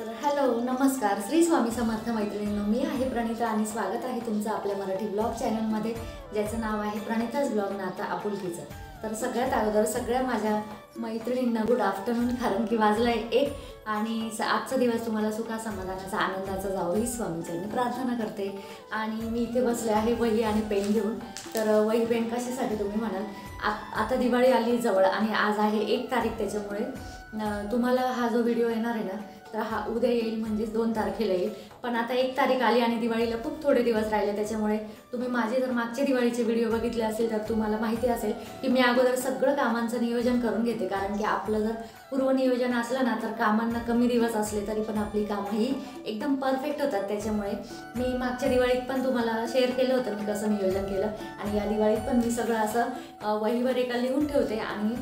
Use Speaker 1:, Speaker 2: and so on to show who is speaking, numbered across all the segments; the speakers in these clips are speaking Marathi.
Speaker 1: तर हॅलो नमस्कार श्री स्वामी समर्थ मैत्रिणींनो, मी आहे प्रणिता आणि स्वागत आहे तुमचं आपल्या मराठी ब्लॉग चॅनलमध्ये, ज्याचं नाव आहे प्रणिताज ब्लॉग नाता आपुलकीचं। तर सगळ्यात अगोदर सगळ्या माझ्या मैत्रिणींना गुड आफ्टरनून, कारण की वाजलाय 1 आणि आजचा दिवस तुम्हाला सुखा समाधानाचा आनंदाचा जावो ही स्वामीचरणी प्रार्थना करते। आणि मी इथे बसले आहे वही आणि पेन घेऊन। तर वही पेन कशासाठी तुम्ही म्हणाल, आता दिवाळी आली जवळ आणि आज आहे 1 तारीख, त्याच्यामुळे तुम्हाला हा जो व्हिडिओ येणार आहे ना तर हा उद्या येईल, म्हणजे 2 तारखेला येईल। पण आता 1 तारीख आली आणि दिवाळीला खूप थोडे दिवस राहिले, त्याच्यामुळे तुम्ही माझे जर मागचे दिवाळीचे व्हिडिओ बघितले असेल तर तुम्हाला माहिती असेल की मी अगोदर सगळं कामांचं नियोजन करून घेते, कारण की आपलं जर पूर्वनियोजन असलं ना तर कामांना कमी दिवस असले तरी पण आपली कामं ही एकदम परफेक्ट होतात। त्याच्यामुळे मी मागच्या दिवाळीत पण तुम्हाला शेअर केलं होतं मी कसं नियोजन केलं, आणि या दिवाळीत पण मी सगळं असं वहीवर एका लिहून ठेवते आणि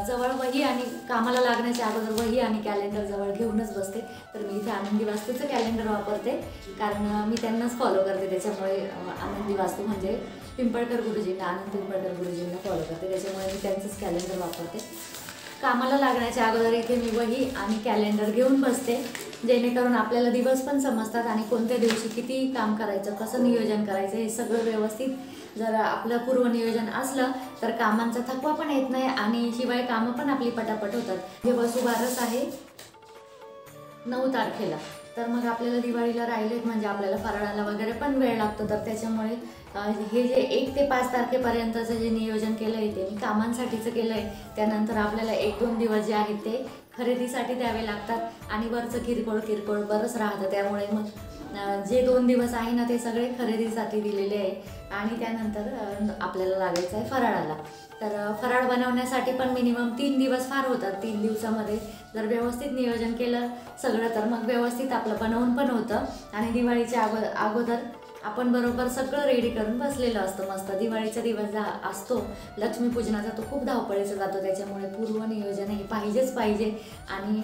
Speaker 1: जवळ वही आणि कामाला लागण्याच्या अगोदर वही आणि कॅलेंडर जवळ घेऊनच बसते। तर मी इथे आनंदी वास्तूचं कॅलेंडर वापरते, कारण मी त्यांनाच फॉलो करते, त्याच्यामुळे आनंदी वास्तू म्हणजे पिंपळकर गुरुजींना, आनंद पिंपळकर गुरुजींना फॉलो करते, त्याच्यामुळे मी त्यांचंच कॅलेंडर वापरते। कामाला लागण्याच्या अगोदर इथे मी वही आणि कॅलेंडर घेऊन बसते, जेणेकरून आपल्याला दिवस पण समजतात आणि कोणत्या दिवशी किती काम करायचं, कसं नियोजन करायचं हे सगळं व्यवस्थित जर आपलं पूर्वनियोजन असलं तर कामांचा थकवा पण येत नाही आणि शिवाय कामं पण आपली पटापट होतात। हे वसुबारस आहे 9 तारखेला, तर मग आपल्याला दिवाळीला राहिलेत, म्हणजे आपल्याला फराळाला वगैरे पण वेळ लागतो। तर त्याच्यामुळे हे जे 1 ते 5 तारखेपर्यंतचं जे नियोजन केलं आहे ते मी कामांसाठीचं केलं आहे। त्यानंतर आपल्याला 1-2 दिवस जे आहेत ते खरेदीसाठी द्यावे लागतात आणि वरचं किरकोळ बरंच राहतं, त्यामुळे मग जे 2 दिवस आहे ना ते सगळे खरेदीसाठी दिलेले आहे। आणि त्यानंतर आपल्याला लागायचं आहे फराळाला। तर फराळ बनवण्यासाठी पण मिनिमम 3 दिवस फार होतात। 3 दिवसामध्ये जर व्यवस्थित नियोजन केलं सगळं तर मग व्यवस्थित आपलं बनवून पण होतं आणि दिवाळीच्या अगोदर आपण बरोबर सगळं रेडी करून बसलेलं असतं मस्त। दिवाळीचा दिवस असतो लक्ष्मीपूजनाचा, तो खूप धावपळीचा जातो, त्याच्यामुळे पूर्वनियोजन हे पाहिजेच पाहिजे। आणि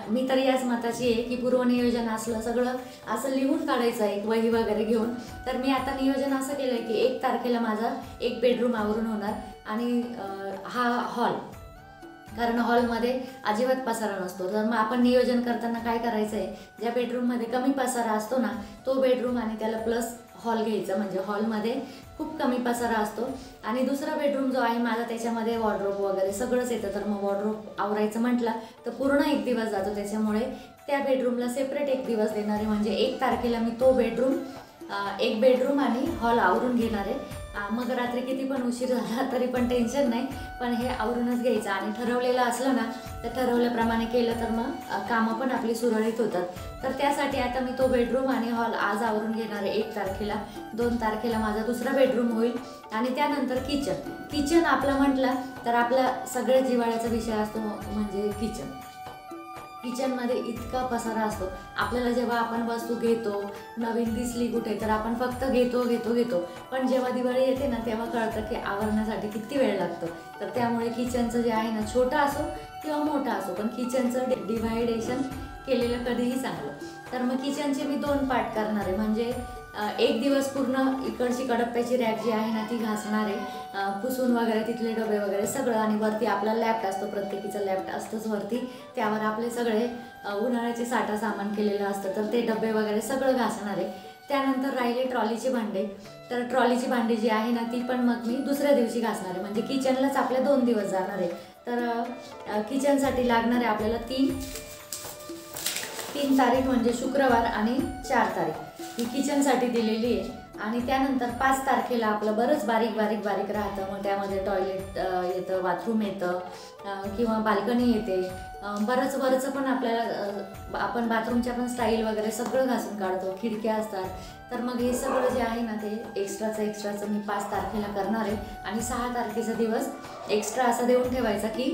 Speaker 1: मी तर याच मताची आहे की पूर्वनियोजन असलं सगळं असं लिहून काढायचं एक वही वगैरे घेऊन। तर मी आता नियोजन असं केलं आहे की 1 तारखेला माझा 1 बेडरूम आवरून होणार आणि हा हॉल, कारण हॉलमध्ये अजिबात पसारा नसतो। तर मग आपण नियोजन करताना काय करायचं आहे, ज्या बेडरूममध्ये कमी पसारा असतो ना तो बेडरूम आणि त्याला प्लस हॉल घ्यायचा, म्हणजे हॉलमध्ये खूप कमी पसारा असतो। आणि दुसरा बेडरूम जो आहे माझा त्याच्यामध्ये वॉर्डरोब वगैरे सगळंच येतं, तर मग वॉर्डरोब आवरायचं म्हटलं तर पूर्ण 1 दिवस जातो, त्याच्यामुळे त्या बेडरूमला सेपरेट 1 दिवस देणार आहे। म्हणजे 1 तारखेला मी तो बेडरूम 1 बेडरूम आणि हॉल आवरून घेणार आहे। मग रात्री किती पण उशीर झाला तरी पण टेन्शन नाही, पण हे आवरूनच घ्यायचं आणि ठरवलेलं असलं ना तर ठरवल्याप्रमाणे केलं तर मग कामं पण आपली सुरळीत होतात। तर त्यासाठी आता मी तो बेडरूम आणि हॉल आज आवरून घेणार आहे 1 तारखेला। 2 तारखेला माझा दुसरा बेडरूम होईल आणि त्यानंतर किचन आपलं म्हटलं तर आपला सगळ्या जिव्हाळ्याचा विषय असतो म्हणजे किचनमध्ये इतका पसारा असतो। आपल्याला जेव्हा आपण वस्तू घेतो नवीन दिसली कुठे तर आपण फक्त घेतो, पण जेव्हा दिवाळी येते ना तेव्हा कळतं की आवरण्यासाठी किती वेळ लागतो। तर त्यामुळे किचनचं जे आहे ना छोटं असो किंवा मोठं असो, पण किचनचं डिव्हायडेशन केलेलं कधीही चांगलं। तर मग किचनचे मी 2 पार्ट करणार आहे, म्हणजे 1 दिवस पूर्ण इकडची कडप्प्याची रॅक जी आहे ना ती घासणार आहे, पुसून वगैरे तिथले डबे वगैरे सगळं, आणि वरती आपला लॅफ्ट असतो, प्रत्येकीचा लॅफ्ट असतोच वरती, त्यावर आपले सगळे उन्हाळ्याचे साठा सामान केलेलं असतं, तर ते डबे वगैरे सगळं घासणार आहे। त्यानंतर राहिले ट्रॉलीचे भांडे, तर ट्रॉलीची भांडी जी आहे ना ती पण मग मी दुसऱ्या दिवशी घासणार आहे, म्हणजे किचनलाच आपल्या 2 दिवस जाणार आहे। तर किचनसाठी लागणार आहे आपल्याला 3 तारीख म्हणजे शुक्रवार आणि 4 तारीख ही किचनसाठी दिलेली आहे। आणि त्यानंतर 5 तारखेला आपलं बरंच बारीक राहतं, मग त्यामध्ये टॉयलेट येतं, बाथरूम येतं किंवा बाल्कनी येते, बरंच वरचं पण आपल्याला आपण बाथरूमच्या पण स्टाईल वगैरे सगळं घासून काढतो, खिडक्या असतात। तर मग हे सगळं जे आहे ना ते एक्स्ट्राचं मी 5 तारखेला करणार आहे आणि 6 तारखेचा दिवस एक्स्ट्रा असा देऊन ठेवायचा की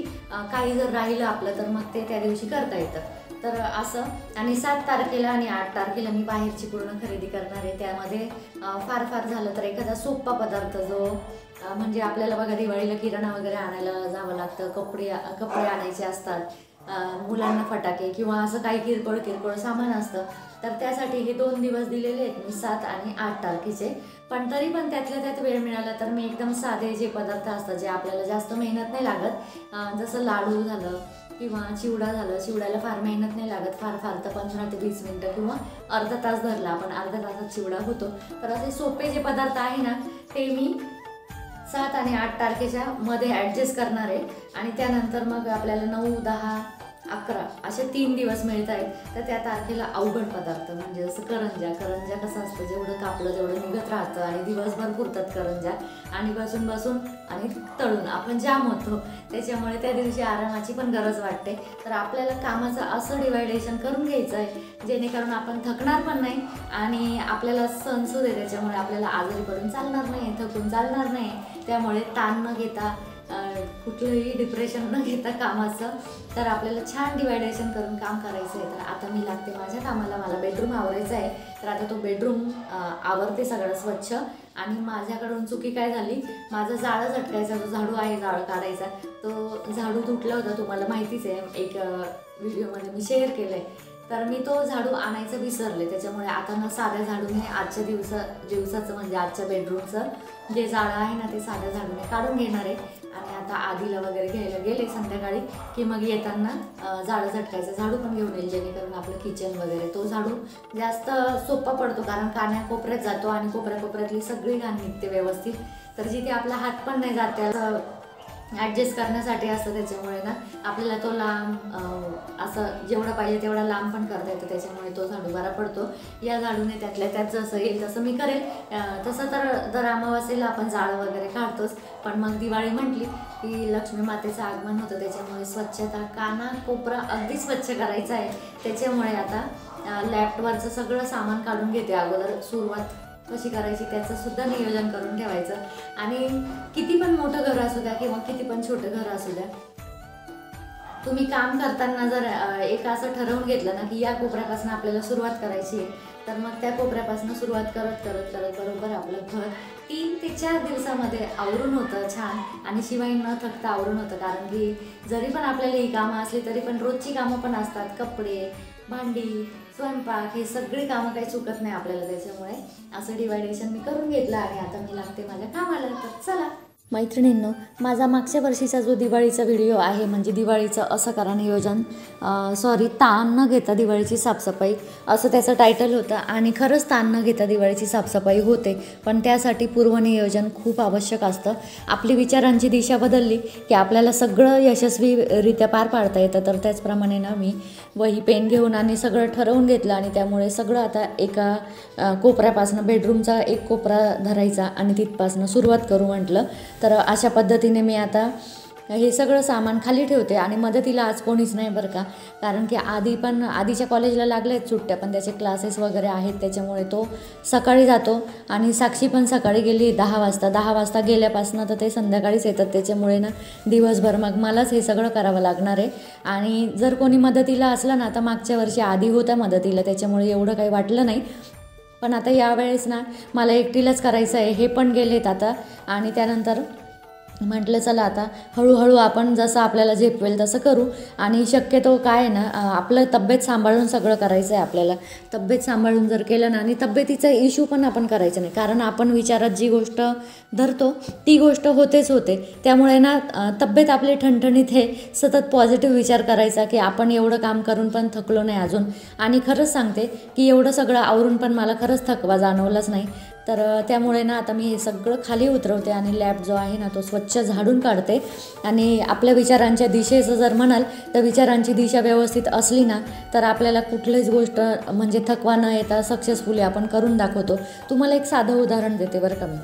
Speaker 1: काही जर राहिलं आपलं तर मग ते त्या दिवशी करता येतं। तर असं, आणि 7 तारखेला आणि 8 तारखेला मी बाहेरची पूर्ण खरेदी करणार आहे। त्यामध्ये फार झालं तर एखादा सोपा पदार्थ जो म्हणजे आपल्याला बघा दिवाळीला किराणा वगैरे आणायला जावं लागतं, कपडे आणायचे असतात, मुलांना फटाके किंवा असं काही किरकोळ सामान असतं, तर त्यासाठी हे 2 दिवस दिलेले आहेत मी 7 आणि 8 तारखेचे। पण तरी पण त्यातल्या त्यात वेळ मिळाला तर मी एकदम साधे जे पदार्थ असतात जे आपल्याला जास्त मेहनत नाही लागत, जसं लाडू झालं किंवा चिवडा झालं, चिवड्याला फार मेहनत नाही लागत, फार फार तर 15 ते 20 मिनटं किंवा अर्धा तास धरला आपण, अर्ध्या तासात चिवडा होतो. तर असे सोपे जे पदार्थ आहे ना ते मी 7 आणि 8 तारखेच्या मध्ये ॲडजस्ट करणार आहे. आणि त्यानंतर मग आपल्याला 9, 10, 11 असे 3 दिवस मिळत आहेत. तर त्या तारखेला अवघड पदार्थ म्हणजे जसं करंज्या कसं असतं, जेवढं कापलं तेवढं निघत राहतं आणि दिवसभर पुरतात करंज्या, आणि बसून बसून आणि तळून आपण जाम होतो. त्याच्यामुळे त्या दिवशी आरामाची पण गरज वाटते. तर आपल्याला कामाचं असं डिवायडेशन करून घ्यायचं आहे जेणेकरून आपण थकणार पण नाही आणि आपल्याला सणसूद आहे, त्याच्यामुळे आपल्याला आजारी पडून चालणार नाही, थकून चालणार नाही. त्यामुळे ताण न घेता, कुठलंही डिप्रेशन न घेता कामाचं, तर आपल्याला छान डिवायडेशन करून काम करायचं आहे. तर आता मी लागते माझ्या कामाला. मला बेडरूम आवरायचं आहे, तर आता तो बेडरूम आवरते सगळं स्वच्छ. आणि माझ्याकडून चुकी काय झाली, माझा जाळं झटकायचा जो झाडू आहे, जाळं काढायचा, तो झाडू तुटला होता, तुम्हाला माहितीच आहे, एक व्हिडिओमध्ये मी शेअर केलं आहे. तर मी तो झाडू आणायचं विसरले. त्याच्यामुळे आता ना साध्या झाडूने आजच्या दिवसाचं म्हणजे आजच्या बेडरूमचं जे जाळं आहे ना ते साध्या झाडूने काढून घेणार आहे. आणि आता आधीला वगैरे घ्यायला गेले संध्याकाळी की मग येताना जाळं झटकायचं झाडू पण घेऊन येईल, जेणेकरून आपलं किचन वगैरे तो झाडू जास्त सोपा पडतो, कारण कान्या कोपऱ्यात जातो आणि कोपऱ्यातली सगळी घाण निघते व्यवस्थित. तर जिथे आपला हात पण नाही जात त्याला ॲडजस्ट करण्यासाठी असतं, त्याच्यामुळे ना आपल्याला तो लांब असं जेवढा पाहिजे तेवढा लांब पण करता येतो, त्याच्यामुळे तो झाडू बरा पडतो. या झाडूने त्यातल्या त्यात जसं येईल तसं मी करेल. तसं तर दर अमावास्येला आपण जाळं वगैरे काढतोच, पण मग दिवाळी म्हटली की लक्ष्मी मातेचं आगमन होतं, त्याच्यामुळे स्वच्छता, काना कोपरा अगदी स्वच्छ करायचा आहे. त्याच्यामुळे आता लॅपटॉपवरचं सगळं सामान काढून घेते अगोदर, सुरुवात कशी करायची त्याचं सुद्धा नियोजन करून ठेवायचं. आणि किती पण मोठं घर असू द्या किंवा किती पण छोटं घर असू द्या, तुम्ही काम करताना जर एक असं ठरवून घेतलं ना की या कोपऱ्यापासून आपल्याला सुरुवात करायची आहे, तर मग त्या कोपऱ्यापासून सुरुवात करत करत करत बरोबर आपलं घर 3 ते 4 दिवसामध्ये आवरून होतं छान, आणि शिवाय न थकता आवरून होतं. कारण की जरी पण आपल्याला ही कामं असली तरी पण रोजची कामं पण असतात, कपडे, भांडी, स्वयंपाक, हे सगळी कामं काही चुकत नाही आपल्याला. त्याच्यामुळे असं डिवायडेशन मी करून घेतलं आणि आता मी लागते माझ्या कामाला. तर चला मैत्रिणींनो, माझा मागच्या वर्षीचा जो दिवाळीचा व्हिडिओ आहे, म्हणजे दिवाळीचं असं करा नियोजन, ताण न घेता दिवाळीची साफसफाई असं त्याचं टायटल होतं. आणि खरंच ताण न घेता दिवाळीची साफसफाई होते, पण त्यासाठी पूर्वनियोजन खूप आवश्यक असतं. आपली विचारांची दिशा बदलली की आपल्याला सगळं यशस्वीरित्या पार पाडता येतं. तर त्याचप्रमाणे ना मी वही पेन घेऊन आणि सगळं ठरवून घेतलं, आणि त्यामुळे सगळं आता एका कोपऱ्यापासून, बेडरूमचा एक कोपरा धरायचा आणि तिथपासून सुरुवात करू म्हटलं. तर अशा पद्धतीने मी आता हे सगळं सामान खाली ठेवते. आणि मदतीला आज कोणीच नाही बरं का, कारण की आधीच्या कॉलेजला लागल्या आहेत सुट्ट्या, पण त्याचे क्लासेस वगैरे आहेत, त्याच्यामुळे तो सकाळी जातो. आणि साक्षी पण सकाळी गेली 10 वाजता गेल्यापासून तर ते संध्याकाळीच येतात, त्याच्यामुळे ना दिवसभर मग मलाच हे सगळं करावं लागणार आहे. आणि जर कोणी मदतीला असलं ना, तर मागच्या वर्षी आधी होत्या मदतीला, त्याच्यामुळे एवढं काही वाटलं नाही. पण आता यावेळेस ना मला एकटीलाच करायचं आहे. हे पण गेलेत आता, आणि त्यानंतर म्हटलं चला आता हळूहळू आपण जसं आपल्याला झेपवेल तसं करू. आणि शक्यतो काय आहे ना, आपलं तब्येत सांभाळून सगळं करायचं आहे आपल्याला. तब्येत सांभाळून जर केलं ना, आणि तब्येतीचा इश्यू पण आपण करायचं नाही, कारण आपण विचारात जी गोष्ट धरतो ती गोष्ट होतेच होते. त्यामुळे ना तब्येत आपली ठणठणीत हे सतत पॉझिटिव्ह विचार करायचा की आपण एवढं काम करून पण थकलो नाही अजून. आणि खरंच सांगते की एवढं सगळं आवरून पण मला खरंच थकवा जाणवलाच नाही. तर त्यामुळे ना आता मी हे सगळं खाली उतरवते आणि लॅब जो आहे ना तो स्वच्छ झाडून काढते. आणि आपल्या विचारांच्या दिशेचं जर म्हणाल तर विचारांची दिशा व्यवस्थित असली ना तर आपल्याला कुठलीच गोष्ट म्हणजे थकवा न येता सक्सेसफुली आपण करून दाखवतो. तुम्हाला एक साधं उदाहरण देते बरं का मी.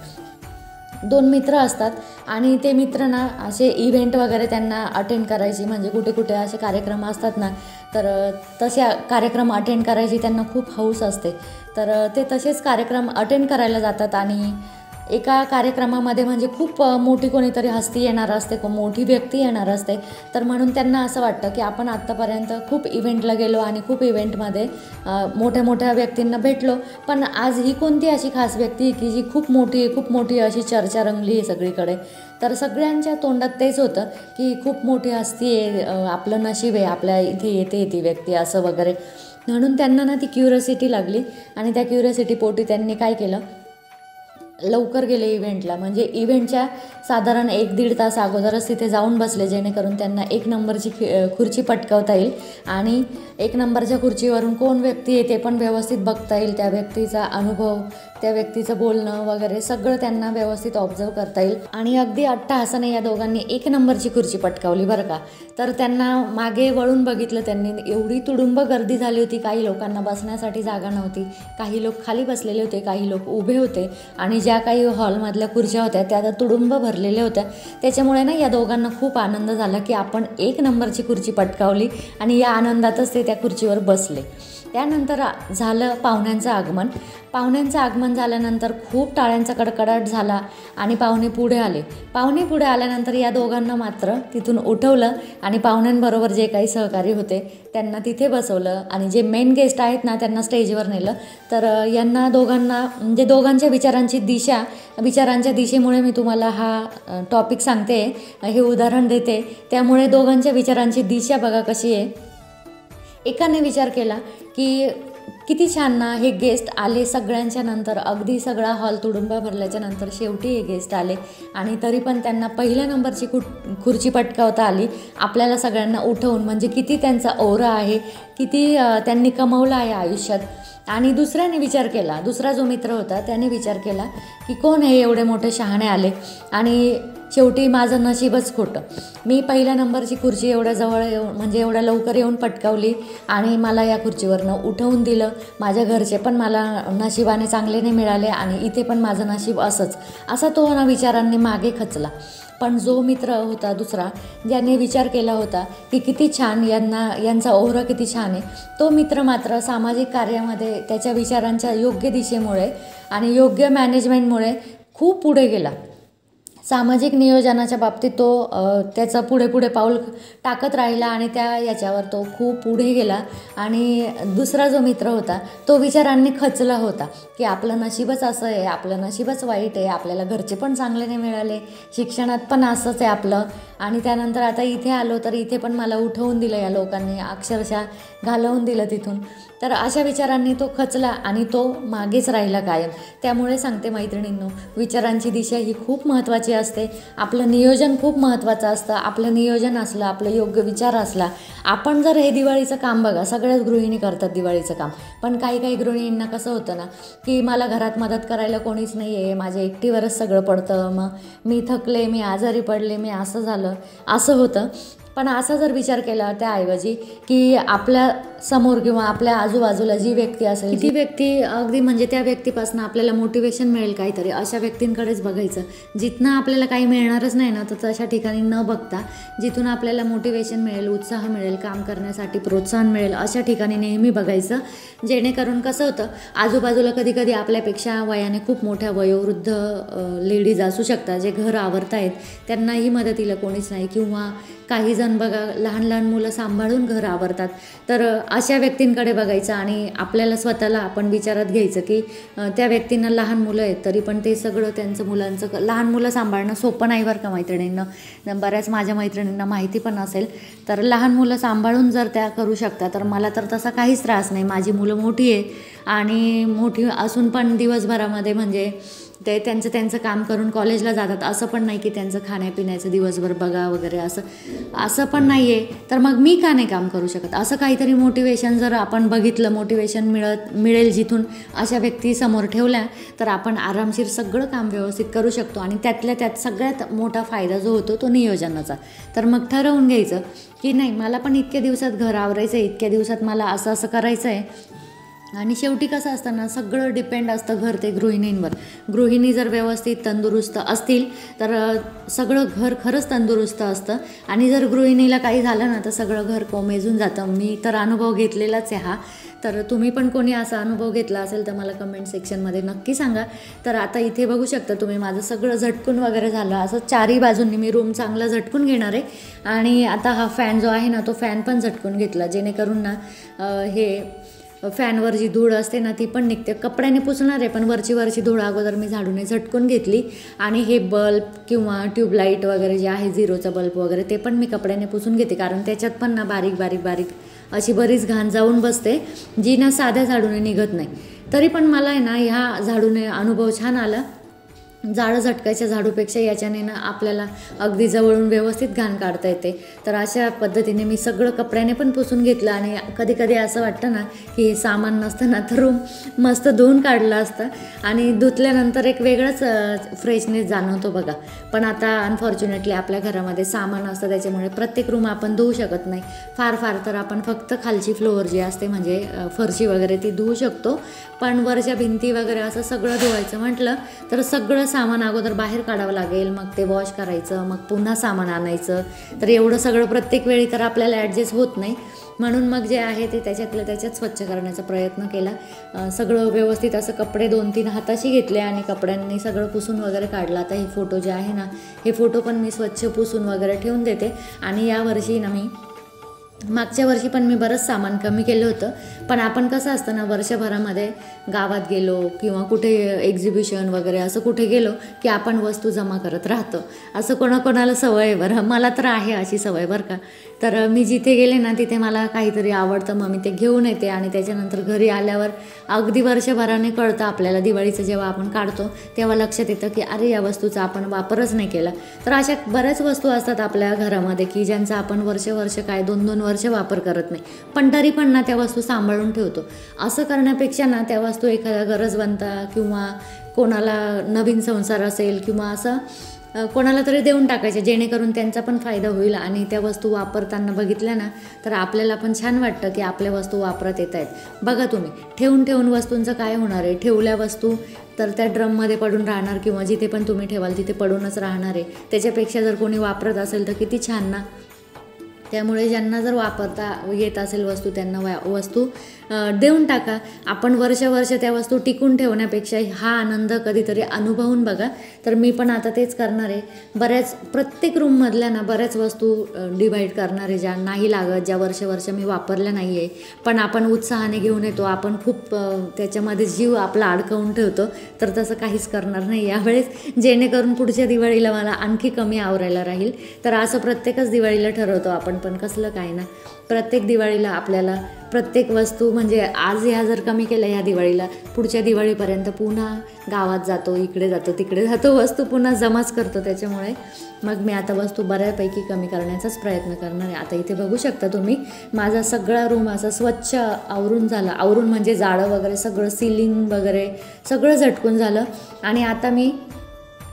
Speaker 1: 2 मित्र असतात आणि ते मित्र ना असे इव्हेंट वगैरे त्यांना अटेंड करायची, म्हणजे कुठे कुठे असे कार्यक्रम असतात ना, तर तसे कार्यक्रम अटेंड करायची त्यांना खूप हौस असते. तर ते तसेच कार्यक्रम अटेंड करायला जातात. आणि एका कार्यक्रमामध्ये म्हणजे खूप मोठी कोणीतरी हस्ती येणार असते, मोठी व्यक्ती येणार असते. तर म्हणून त्यांना असं वाटतं की आपण आत्तापर्यंत खूप इव्हेंटला गेलो आणि खूप इव्हेंटमध्ये मोठ्या मोठ्या व्यक्तींना भेटलो, पण आज ही कोणती अशी खास व्यक्ती की जी खूप मोठी अशी चर्चा रंगली आहे सगळीकडे. तर सगळ्यांच्या तोंडात तेच होतं की खूप मोठी हस्ती आहे, आपलं नशीब आहे, आपल्या इथे येते ती व्यक्ती असं वगैरे. म्हणून त्यांना ना ती क्युरिओसिटी लागली, आणि त्या क्युरिओसिटी पोटी त्यांनी काय केलं, लवकर गेले इव्हेंटला, म्हणजे इव्हेंटच्या साधारण 1-1.5 तास अगोदरच तिथे जाऊन बसले, जेणेकरून त्यांना 1 नंबरची खुर्ची पटकावता येईल आणि 1 नंबरच्या खुर्चीवरून कोण व्यक्ती आहे ते पण व्यवस्थित बघता येईल. त्या व्यक्तीचा अनुभव, त्या व्यक्तीचं बोलणं वगैरे सगळं त्यांना व्यवस्थित ऑब्झर्व करता येईल. आणि अगदी अट्टहासाने या दोघांनी 1 नंबरची खुर्ची पटकावली बरं का. तर त्यांना मागे वळून बघितलं त्यांनी, एवढी तुडुंब गर्दी झाली होती. काही लोकांना बसण्यासाठी जागा नव्हती, काही लोक खाली बसलेले होते, काही लोक उभे होते आणि ज्या काही हॉलमधल्या खुर्च्या होत्या त्या तुडुंब भरलेल्या होत्या. त्याच्यामुळे ना या दोघांना खूप आनंद झाला की आपण 1 नंबरची खुर्ची पटकावली आणि या आनंदातच ते त्या खुर्चीवर बसले. त्यानंतर झालं पाहुण्यांचं आगमन. पाहुण्यांचं आगमन झाल्यानंतर खूप टाळ्यांचा कडकडाट झाला आणि पाहुणे पुढे आले. पाहुणे पुढे आल्यानंतर या दोघांना मात्र तिथून उठवलं आणि पाहुण्यांबरोबर जे काही सहकारी होते त्यांना तिथे बसवलं आणि जे मेन गेस्ट आहेत ना त्यांना स्टेजवर नेलं. तर यांना दोघांना म्हणजे दोघांच्या विचारांच्या दिशेमुळे मी तुम्हाला हा टॉपिक सांगते, हे उदाहरण देते. त्यामुळे दोघांच्या विचारांची दिशा बघा कशी आहे. एकाने विचार केला की किती छान ना, हे गेस्ट आले सगळ्यांच्या नंतर, अगदी सगळा हॉल तुडुंबा भरल्याच्या नंतर शेवटी हे गेस्ट आले आणि तरी पण त्यांना पहिल्या नंबरची खुर्ची पटकावता आली आपल्याला सगळ्यांना उठवून. म्हणजे किती त्यांचा औरा आहे, किती त्यांनी कमवलं आहे आयुष्यात. आणि दुसऱ्याने विचार केला, दुसरा जो मित्र होता त्याने विचार केला की कोण हे एवढे मोठे शहाणे आले आणि शेवटी माझं नशीबच खोटं. मी पहिल्या नंबरची खुर्ची एवढ्या जवळ म्हणजे एवढ्या लवकर येऊन पटकावली आणि मला या खुर्चीवरनं उठवून दिलं. माझ्या घरचे पण मला नशिबाने चांगले नाही मिळाले आणि इथे पण माझं नशीब असंच, असा तो ना विचारांनी मागे खचला. पण जो मित्र होता दुसरा, ज्याने विचार केला होता की किती छान यांचा ओहरा किती छान आहे, तो मित्र मात्र सामाजिक कार्यामध्ये त्याच्या विचारांच्या योग्य दिशेमुळे आणि योग्य मॅनेजमेंटमुळे खूप पुढे गेला. सामाजिक नियोजनाच्या बाबतीत तो त्याचं पुढे पाऊल टाकत राहिला आणि याच्यावर तो खूप पुढे गेला. आणि दुसरा जो मित्र होता तो विचारांनी खचला होता की आपलं नशीबच असं आहे, आपलं नशीबच वाईट आहे, आपल्याला घरचे पण चांगले नाही मिळाले, शिक्षणात पण असंच आहे आपलं, आणि त्यानंतर आता इथे आलो तर इथे पण मला उठवून दिलं या लोकांनी, अक्षरशः घालवून दिलं तिथून. तर अशा विचारांनी तो खचला आणि तो मागेच राहिला कायम. त्यामुळे सांगते मैत्रिणींनो, विचारांची दिशा ही खूप महत्त्वाची असते. आपलं नियोजन खूप महत्त्वाचं असतं. आपलं नियोजन असलं, आपलं योग्य विचार असला, आपण जर हे दिवाळीचं काम बघा, सगळ्याच गृहिणी करतात दिवाळीचं काम, पण काही गृहिणींना कसं होतं ना की मला घरात मदत करायला कोणीच नाही आहे, माझ्या एकटीवरच सगळं पडतं, मग मी थकले, मी आजारी पडले, मी असं झालं, असं होतं. पण असा जर विचार केला त्याऐवजी की आपल्या समोर किंवा आपल्या आजूबाजूला जी व्यक्ती असेल, ती व्यक्ती अगदी म्हणजे त्या व्यक्तीपासून आपल्याला मोटिवेशन मिळेल काहीतरी, अशा व्यक्तींकडेच बघायचं. जिथनं आपल्याला काही मिळणारच नाही ना, तर तशा ठिकाणी न बघता जिथून आपल्याला मोटिवेशन मिळेल, उत्साह मिळेल, काम करण्यासाठी प्रोत्साहन मिळेल, अशा ठिकाणी नेहमी बघायचं. जेणेकरून कसं होतं, आजूबाजूला कधी आपल्यापेक्षा वयाने खूप मोठ्या वयोवृद्ध लेडीज असू शकतात जे घर आवरतायत, त्यांनाही मदतीला कोणीच नाही, किंवा काही जण बघा लहान मुलं सांभाळून घर आवरतात. तर अशा व्यक्तींकडे बघायचं आणि आपल्याला स्वतःला आपण विचारात घ्यायचं की त्या व्यक्तींना लहान मुलं आहेत तरी पण ते सगळं त्यांचं मुलांचं, लहान मुलं सांभाळणं सोपं नाही बरं का मैत्रिणींना. बऱ्याच माझ्या मैत्रिणींना माहिती पण असेल. तर लहान मुलं सांभाळून जर त्या करू शकतात तर मला तर तसा काहीच त्रास नाही. माझी मुलं मोठी आहे आणि मोठी असून पण दिवसभरामध्ये म्हणजे ते त्यांचं काम करून कॉलेजला जातात. असं पण नाही की त्यांचं खाण्यापिण्याचं दिवसभर बघा वगैरे, असं पण नाही आहे. तर मग मी का नाही काम करू शकत? असं काहीतरी मोटिवेशन जर आपण बघितलं, मोटिवेशन मिळेल जिथून अशा व्यक्ती समोर ठेवल्या, तर आपण आरामशीर सगळं काम व्यवस्थित करू शकतो. आणि त्यातल्या त्यात सगळ्यात मोठा फायदा जो होतो तो नियोजनाचा. तर मग ठरवून घ्यायचं की नाही, मला पण इतक्या दिवसात घर आवरायचं आहे, इतक्या दिवसात मला असं करायचं आहे. आणि शेवटी कसं असतं ना, सगळं डिपेंड असतं घर ते गृहिणींवर. गृहिणी जर व्यवस्थित तंदुरुस्त असतील तर सगळं घर खरंच तंदुरुस्त असतं. आणि जर गृहिणीला काही झालं ना तर सगळं घर कोमेजून जातं. मी तर अनुभव घेतलेलाच आहे हा. तर तुम्ही पण कोणी असा अनुभव घेतला असेल तर मला कमेंट सेक्शनमध्ये नक्की सांगा. तर आता इथे बघू शकता तुम्ही, माझं सगळं झटकून वगैरे झालं. असं चारही बाजूंनी मी रूम चांगला झटकून घेणार आहे. आणि आता हा फॅन जो आहे ना तो फॅन पण झटकून घेतला, जेणेकरून ना हे फॅनवर जी धूळ असते ना ती पण निघते. कपड्याने पुसणार आहे पण वरची धूळ अगोदर मी झाडूने झटकून घेतली. आणि हे बल्ब किंवा ट्यूबलाईट वगैरे जे आहे, झिरोचा बल्ब वगैरे, ते पण मी कपड्याने पुसून घेते. कारण त्याच्यात पण ना बारीक अशी बरीच घाण जाऊन बसते, जी ना साध्या झाडूने निघत नाही. तरी पण मला आहे ना ह्या झाडूने अनुभव छान आला. जाळं झटकायच्या झाडूपेक्षा याच्याने ना आपल्याला अगदी जवळून व्यवस्थित घाण काढता येते. तर अशा पद्धतीने मी सगळं कपड्याने पण पुसून घेतलं आणि कधी कधी असं वाटतं ना की हे सामान नसतं ना तर रूम मस्त धुवून काढलं असतं आणि धुतल्यानंतर एक वेगळंच फ्रेशनेस जाणवतो बघा. पण आता अनफॉर्च्युनेटली आपल्या घरामध्ये सामान असतं, त्याच्यामुळे प्रत्येक रूम आपण धुवू शकत नाही. फार फार तर आपण फक्त खालची फ्लोअर जी असते म्हणजे फरशी वगैरे ती धुवू शकतो, पण वरच्या भिंती वगैरे असं सगळं धुवायचं म्हटलं तर सगळं सामान अगोदर बाहेर काढावं लागेल, मग ते वॉश करायचं, मग पुन्हा सामान आणायचं. तर एवढं सगळं प्रत्येक वेळी तर आपल्याला ॲडजस्ट होत नाही. म्हणून मग जे आहे ते त्याच्यातल्या त्याच्यात स्वच्छ करण्याचा प्रयत्न केला. सगळं व्यवस्थित असं कपडे 2-3 हाताशी घेतले आणि कपड्यांनी सगळं पुसून वगैरे काढलं. आता हे फोटो जे आहे ना, हे फोटो पण मी स्वच्छ पुसून वगैरे ठेवून देते. आणि यावर्षी ना मी मागच्या वर्षी पण मी बरंच सामान कमी केलं होतं, पण आपण कसं असतं ना वर्षभरामध्ये गावात गेलो किंवा कुठे एक्झिबिशन वगैरे असं कुठे गेलो की आपण वस्तू जमा करत राहतो. असं कोणाकोणाला सवय आहे बरं, मला तर आहे अशी सवय बरं का. तर मी जिथे गेले ना तिथे मला काहीतरी आवडतं, मग मी ते घेऊन येते आणि त्याच्यानंतर घरी आल्यावर अगदी वर्षभराने कळतं आपल्याला. दिवाळीचं जेव्हा आपण काढतो तेव्हा लक्षात येतं की अरे या वस्तूचा आपण वापरच नाही केला. तर अशा बऱ्याच वस्तू असतात आपल्या घरामध्ये की ज्यांचा आपण वर्ष काय 2-2 वर्ष वापर करत नाही, पण तरी पण ना त्या वस्तू सांभाळून ठेवतो. असं करण्यापेक्षा ना त्या वस्तू एखाद्या गरजवंता किंवा कोणाला नवीन संसार असेल किंवा असं कोणाला तरी देऊन टाकायचे, जेणेकरून त्यांचा पण फायदा होईल आणि त्या वस्तू वापरताना बघितल्या ना तर आपल्याला पण छान वाटतं की आपल्या वस्तू वापरात येत आहेत. बघा तुम्ही ठेवून वस्तूंचं काय होणार आहे, ठेवल्या वस्तू तर त्या ड्रममध्ये पडून राहणार किंवा जिथे पण तुम्ही ठेवाल तिथे पडूनच राहणार आहे. त्याच्यापेक्षा जर कोणी वापरत असेल तर किती छान ना. त्यामुळे ज्यांना जर वापरता येत असेल वस्तू त्यांना वस्तू देऊन टाका. आपण वर्ष त्या वस्तू टिकून ठेवण्यापेक्षा हा आनंद कधीतरी अनुभवून बघा. तर मी पण आता तेच करणार आहे. प्रत्येक रूममधल्या ना बऱ्याच वस्तू डिवाईड करणार आहे, ज्या नाही लागत, ज्या वर्ष मी वापरल्या नाही आहे, पण आपण उत्साहाने घेऊन येतो, आपण खूप त्याच्यामध्ये जीव आपला अडकवून ठेवतो. तर तसं काहीच करणार नाही यावेळेस, जेणेकरून पुढच्या दिवाळीला मला आणखी कमी आवरायला राहील. तर असं प्रत्येकच दिवाळीला ठरवतो आपण, पण कसलं काय ना प्रत्येक दिवाळीला आपल्याला प्रत्येक वस्तू म्हणजे आज ह्या जर कमी केल्या ह्या दिवाळीला, पुढच्या दिवाळीपर्यंत पुन्हा गावात जातो, इकडे जातो, तिकडे जातो, वस्तू पुन्हा जमाच करतो. त्याच्यामुळे मग मी आता वस्तू बऱ्यापैकी कमी करण्याचाच प्रयत्न करणार आहे. आता इथे बघू शकता तुम्ही माझा सगळा रूम असा स्वच्छ आवरून झाला. आवरून म्हणजे जाळं वगैरे सगळं सिलिंग वगैरे सगळं झटकून झालं. आणि आता मी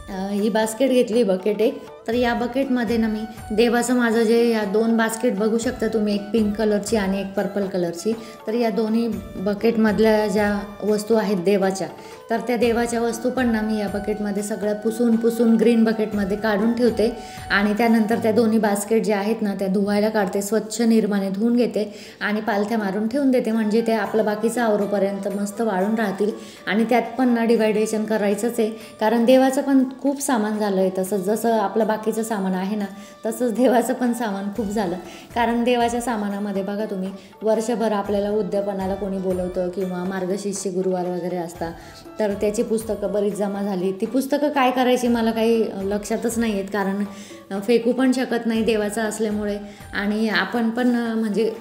Speaker 1: ही बास्केट घेतली, बकेट एक. तर या बकेटमध्ये ना मी देवाचं माझं जे या 2 बास्केट बघू शकता तुम्ही, एक पिंक कलरची आणि एक पर्पल कलरची. तर या दोन्ही बकेटमधल्या ज्या वस्तू आहेत देवाच्या, तर त्या देवाच्या वस्तू पण ना मी या बकेटमध्ये सगळ्या पुसून ग्रीन बकेटमध्ये काढून ठेवते. आणि त्यानंतर त्या दोन्ही बास्केट ज्या आहेत ना त्या धुवायला काढते, स्वच्छ निर्माने धुवून घेते आणि पालथ्या मारून ठेवून देते, म्हणजे ते आपलं बाकीचं आवरोपर्यंत मस्त वाळून राहतील. आणि त्यात पण ना डिवायडेशन करायचंच आहे, कारण देवाचं पण खूप सामान झालं आहे. तसंच जसं आपलं बाकीचं सामान आहे ना तसंच देवाचं पण सामान खूप झालं. कारण देवाच्या सामानामध्ये बघा तुम्ही वर्षभर आपल्याला उद्यापनाला कोणी बोलवतं किंवा मार्गशीर्ष गुरुवार वगैरे असतात, तर त्याची पुस्तकं बरीच जमा झाली. ती पुस्तकं काय करायची मला काही लक्षातच नाही आहेत, कारण फेकू पण शकत नाही देवाचं असल्यामुळे. आणि आपण पण म्हणजे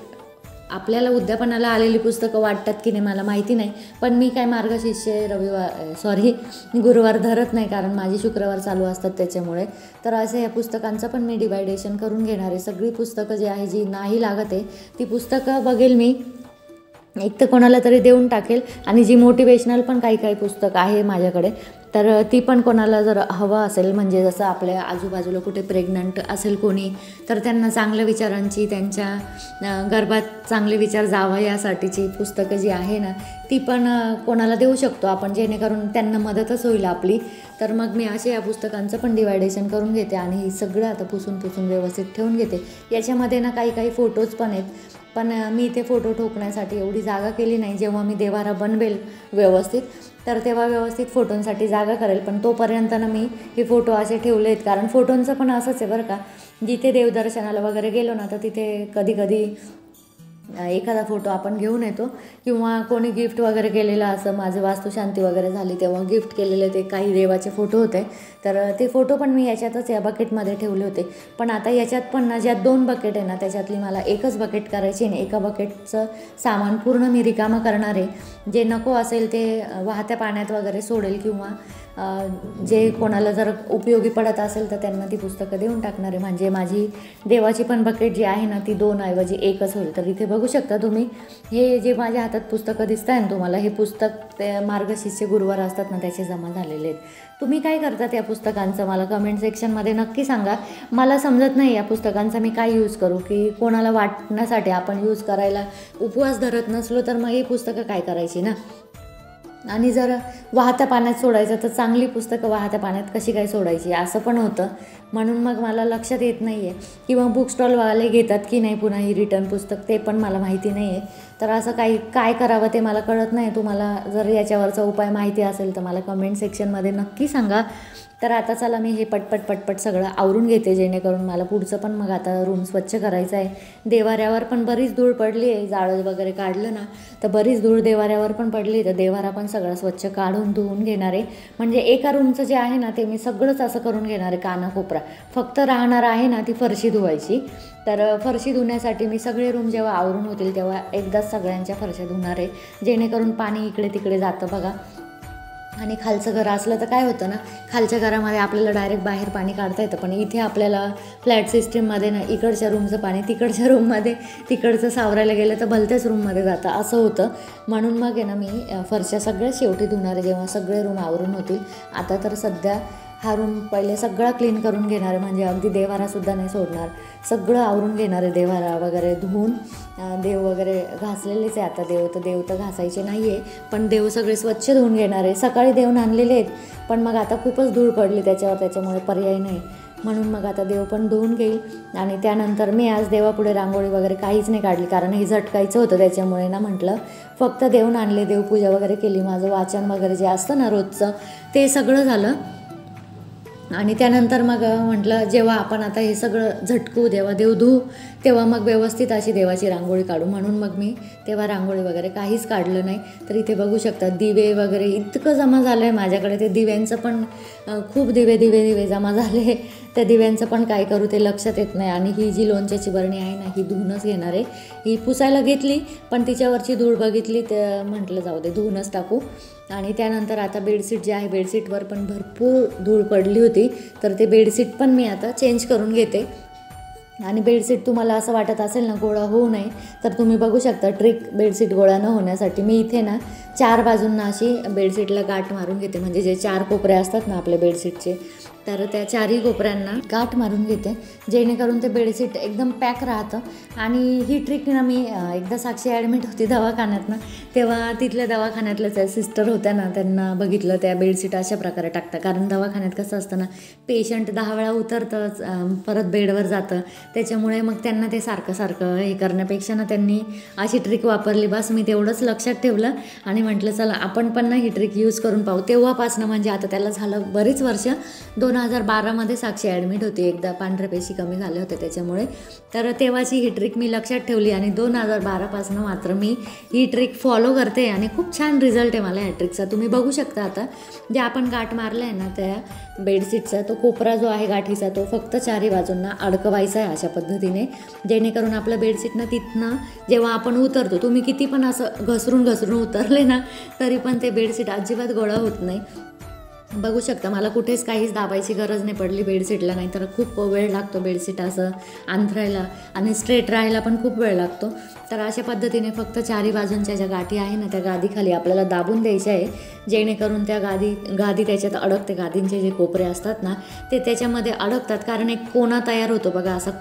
Speaker 1: आपल्याला उद्यापनाला आलेली पुस्तकं वाटतात की नाही मला माहिती नाही, पण मी काय मार्गशीर्ष गुरुवार धरत नाही, कारण माझी शुक्रवार चालू असतात त्याच्यामुळे. तर असे या पुस्तकांचं पण मी डिवायडेशन करून घेणार आहे. सगळी पुस्तकं जी आहे जी नाही लागत आहे ती पुस्तकं बघेल मी, एक तर कोणाला तरी देऊन टाकेल. आणि जी मोटिवेशनल पण काही पुस्तकं आहे माझ्याकडे, तर ती पण कोणाला जर हवं असेल, म्हणजे जसं आपल्या आजूबाजूला कुठे प्रेग्नंट असेल कोणी, तर त्यांना चांगल्या विचारांची, त्यांच्या गर्भात चांगले विचार जावं यासाठीची पुस्तकं जी आहे ना ती पण कोणाला देऊ शकतो आपण, जेणेकरून त्यांना मदतच होईल आपली. तर मग मी असे या पुस्तकांचं पण डिवायडेशन करून घेते आणि सगळं आता पुसून व्यवस्थित ठेवून घेते. याच्यामध्ये ना काही फोटोज पण आहेत, पण मी ते फोटो ठोकण्यासाठी एवढी जागा केली नाही. जेव्हा मी देवारा बनवेल व्यवस्थित तर तेव्हा व्यवस्थित फोटोंसाठी जागा करेल, पण तोपर्यंत ना मी हे फोटो असे ठेवले आहेत. कारण फोटोंचं पण असंच आहे बरं का, जिथे देवदर्शनाला वगैरे गेलो ना तर तिथे कधी एखादा फोटो आपण घेऊन येतो किंवा कोणी गिफ्ट वगैरे केलेलं, असं माझं वास्तुशांती वगैरे झाली तेव्हा गिफ्ट केलेले ते काही देवाचे फोटो होते, तर ते फोटो पण मी याच्यातच या बकेटमध्ये ठेवले होते. पण आता याच्यात पण ना ज्यात 2 बकेट आहे ना त्याच्यातली मला एकच बकेट करायची आणि एका बकेटचं सामान पूर्ण मी रिकामं करणार आहे. जे नको असेल ते वाहत्या पाण्यात वगैरे सोडेल किंवा जे कोणाला जर उपयोगी पडत असेल तर त्यांना ती पुस्तकं देऊन टाकणार आहे. म्हणजे माझी देवाची पण बकेट जी आहे ना ती 2 ऐवजी एकच होईल. तर इथे बघू शकता तुम्ही, हे जे माझ्या हातात पुस्तकं दिसत आहे ना तुम्हाला, हे पुस्तक ते मार्गशीर्ष गुरुवार असतात ना त्याचे जमा झालेले आहेत. तुम्ही काय करतात या पुस्तकांचं मला कमेंट सेक्शनमध्ये नक्की सांगा. मला समजत नाही या पुस्तकांचा मी काय यूज करू, की कोणाला वाटण्यासाठी आपण यूज करायला उपवास धरत नसलो तर मग ही पुस्तकं काय करायची ना. आणि जर वाहत्या पाण्यात सोडायचं तर चांगली पुस्तकं वाहत्या पाण्यात कशी काय सोडायची असं पण होतं. म्हणून मग मला लक्षात येत नाही आहे, किंवा बुक स्टॉलवाले घेतात की नाही पुन्हा ही रिटर्न पुस्तक ते पण मला माहिती नाही आहे. तर असं काय करावं ते मला कळत नाही. तुम्हाला जर याच्यावरचा उपाय माहिती असेल तर मला कमेंट सेक्शनमध्ये नक्की सांगा. तर आता चला मी हे पटपट सगळं आवरून घेते, जेणेकरून मला पुढचं पण मग आता रूम स्वच्छ करायचं आहे. देवाऱ्यावर पण बरीच धूळ पडली आहे, जाळं वगैरे काढलं ना तर बरीच धूळ देवाऱ्यावर पण पडली. तर देवारा पण सगळं स्वच्छ काढून धुवून घेणार आहे. म्हणजे एका रूमचं जे आहे ना ते मी सगळंच असं करून घेणार आहे, कानाकोपरा. फक्त राहणार आहे ना ती फरशी धुवायची. तर फरशी धुण्यासाठी मी सगळे रूम जेव्हा आवरून होतील तेव्हा एकदाच सगळ्यांच्या फरशा धुणार आहे, जेणेकरून पाणी इकडे तिकडे जातं बघा. आणि खालचं घर असलं तर काय होतं ना, खालच्या घरामध्ये आपल्याला डायरेक्ट बाहेर पाणी काढता येतं, पण इथे आपल्याला फ्लॅट सिस्टीममध्ये ना इकडच्या रूमचं पाणी तिकडच्या रूममध्ये, तिकडचं सावरायला गेलं तर भलत्याच रूममध्ये जातं, असं होतं. म्हणून मग आहे ना मी फरशा सगळ्या शेवटी धुणार आहे जेव्हा सगळे रूम आवरून होतील. आता तर सध्या हा रूम पहिले सगळा क्लीन करून घेणार आहे, म्हणजे अगदी देवारासुद्धा नाही सोडणार, सगळं आवरून घेणार आहे. देवारा वगैरे धुवून, देव वगैरे घासलेलेच आहे. आता देव तर घासायचे नाही आहे, पण देव सगळे स्वच्छ धुवून घेणार आहे. सकाळी देव आणलेले आहेत, पण मग आता खूपच धूळ पडली त्याच्यामुळे पर्याय नाही. म्हणून मग आता देव पण धुवून घेईल. आणि त्यानंतर मी आज देवापुढे रांगोळी वगैरे काहीच नाही काढली, कारण हे झटकायचं होतं. त्याच्यामुळे ना म्हटलं फक्त देव आणले, देवपूजा वगैरे केली, माझं वाचन वगैरे जे असतं ना रोजचं ते सगळं झालं. आणि त्यानंतर मग म्हटलं जेव्हा आपण आता हे सगळं झटकू, देव धुवू, तेव्हा मग व्यवस्थित अशी देवाची रांगोळी काढू. म्हणून मग मी तेव्हा रांगोळी वगैरे काहीच काढलं नाही. तर इथे बघू शकता दिवे वगैरे इतकं जमा झालं आहे माझ्याकडे. ते दिव्यांचं पण खूप दिवे जमा झाले. त्या दिव्यांचं पण काय करू ते लक्षात येत नाही. आणि ही जी लोणच्याची बरणी आहे ना ही धुवूनच घेणार आहे. ही पुसायला घेतली पण तिच्यावरची धूळ बघितली तर म्हटलं जाऊ दे धुवूनच टाकू. आणि त्यानंतर आता बेडशीट जे आहे, बेडशीटवर पण भरपूर धूळ पडली होती, तर ते बेडशीट पण मी आता चेंज करून घेते. आणि बेडशीट तुम्हाला असं वाटत असेल ना गोळा होऊ नये, तर तुम्ही बघू शकता ट्रिक बेडशीट गोळा न होण्यासाठी. मी इथे ना 4 बाजूंना अशी बेडशीटला गाठ मारून घेते, म्हणजे जे 4 कोपरे असतात ना आपल्या बेडशीटचे, तर त्या 4ही कोपऱ्यांना गाठ मारून घेते, जेणेकरून ते बेडशीट एकदम पॅक राहतं. आणि ही ट्रिक ना मी एकदा साक्षी ॲडमिट होती दवाखान्यात ना, तेव्हा तिथल्या दवाखान्यातल्याच सिस्टर होत्या ना, त्यांना बघितलं त्या बेडशीट अशा प्रकारे टाकतं. कारण दवाखान्यात कसं असतं ना, पेशंट 10 वेळा उतरतं परत बेडवर जातं, त्याच्यामुळे मग त्यांना ते सारखं हे करण्यापेक्षा ना त्यांनी अशी ट्रिक वापरली. बस मी तेवढंच लक्षात ठेवलं आणि म्हटलं चला आपण पण ना ही ट्रिक यूज करून पाहू. तेव्हापासनं म्हणजे आता त्याला झालं बरीच वर्ष, 2012मध्ये साक्षी ॲडमिट होती, एकदा पांढऱ्या पेशी कमी झाल्या होत्या त्याच्यामुळे. तर तेव्हाची ही ट्रिक मी लक्षात ठेवली आणि 2012पासून मात्र मी ही ट्रिक फॉलो करते आणि खूप छान रिझल्ट आहे मला ह्या ट्रिकचा. तुम्ही बघू शकता आता जे आपण गाठ मारलं आहे ना त्या बेडशीटचा, तो कोपरा जो आहे गाठीचा तो फक्त 4ही बाजूंना अडकवायचा आहे अशा पद्धतीने, जेणेकरून आपलं बेडशीटनं तिथनं जेव्हा आपण उतरतो, तुम्ही किती पण असं घसरून उतरले ना तरी पण ते बेडशीट अजिबात गोळा होत नाही. बघू शकता मला कुठेच काहीच दाबायची गरज नाही पडली बेडशीटला, नाही तर खूप वेळ लागतो बेडशीट असं अंथरायला आणि स्ट्रेट राहायला पण खूप वेळ लागतो. तर अशा पद्धतीने फक्त 4ही बाजूंच्या ज्या गाठी आहे ना त्या गादीखाली आपल्याला दाबून द्यायच्या आहे, जेणेकरून त्या गादी त्याच्यात अडकते. गादींचे जे कोपरे असतात ना ते त्याच्यामध्ये अडकतात, कारण एक कोना तयार होतो बघा, असा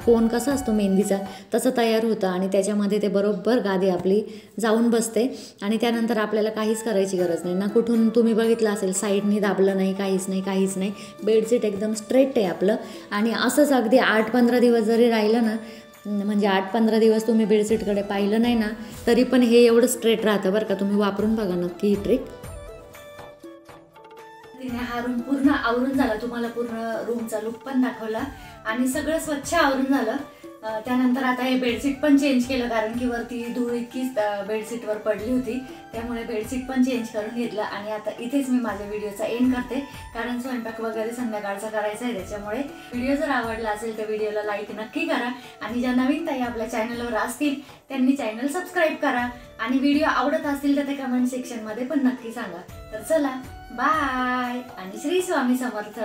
Speaker 1: कोन कसा असतो मेहंदीचा तसं तयार होतं आणि त्याच्यामध्ये ते बरोबर गादी आपली जाऊन बसते. आणि त्यानंतर आपल्याला काहीच करायची गरज नाही ना, कुठून तुम्ही बघितलं असेल साईडनी दाबलं नाही, काहीच नाही. बेडशीट एकदम स्ट्रेट आहे आपलं. आणि असंच अगदी 8-15 दिवस जरी राहिलं ना, म्हणजे 8-15 दिवस तुम्ही बेडशीटकडे पाहिलं नाही ना तरी पण हे एवढं स्ट्रेट राहतं बरं का. तुम्ही वापरून बघा नक्की ही ट्रिक. हा रूम पूर्ण आवरून झाला, तुम्हाला पूर्ण रूमचा लुक पण दाखवला आणि सगळं स्वच्छ आवरून झालं. त्यानंतर आता हे बेडशीट पण चेंज केलं, कारण की वरती धूळ इतकीच बेडशीटवर पडली होती, त्यामुळे बेडशीट पण चेंज करून घेतलं. आणि आता इथेच मी माझ्या व्हिडिओचा एंड करते, कारण स्वयंपाक वगैरे संध्याकाळचा करायचा आहे. त्याच्यामुळे व्हिडिओ जर आवडला असेल तर व्हिडिओला लाईक नक्की करा, आणि ज्या नवीन ताई आपल्या चॅनलवर असतील त्यांनी चॅनल सबस्क्राईब करा, आणि व्हिडिओ आवडत असतील तर ते कमेंट सेक्शनमध्ये पण नक्की सांगा. तर चला बाय आणि श्री स्वामी समर्थ.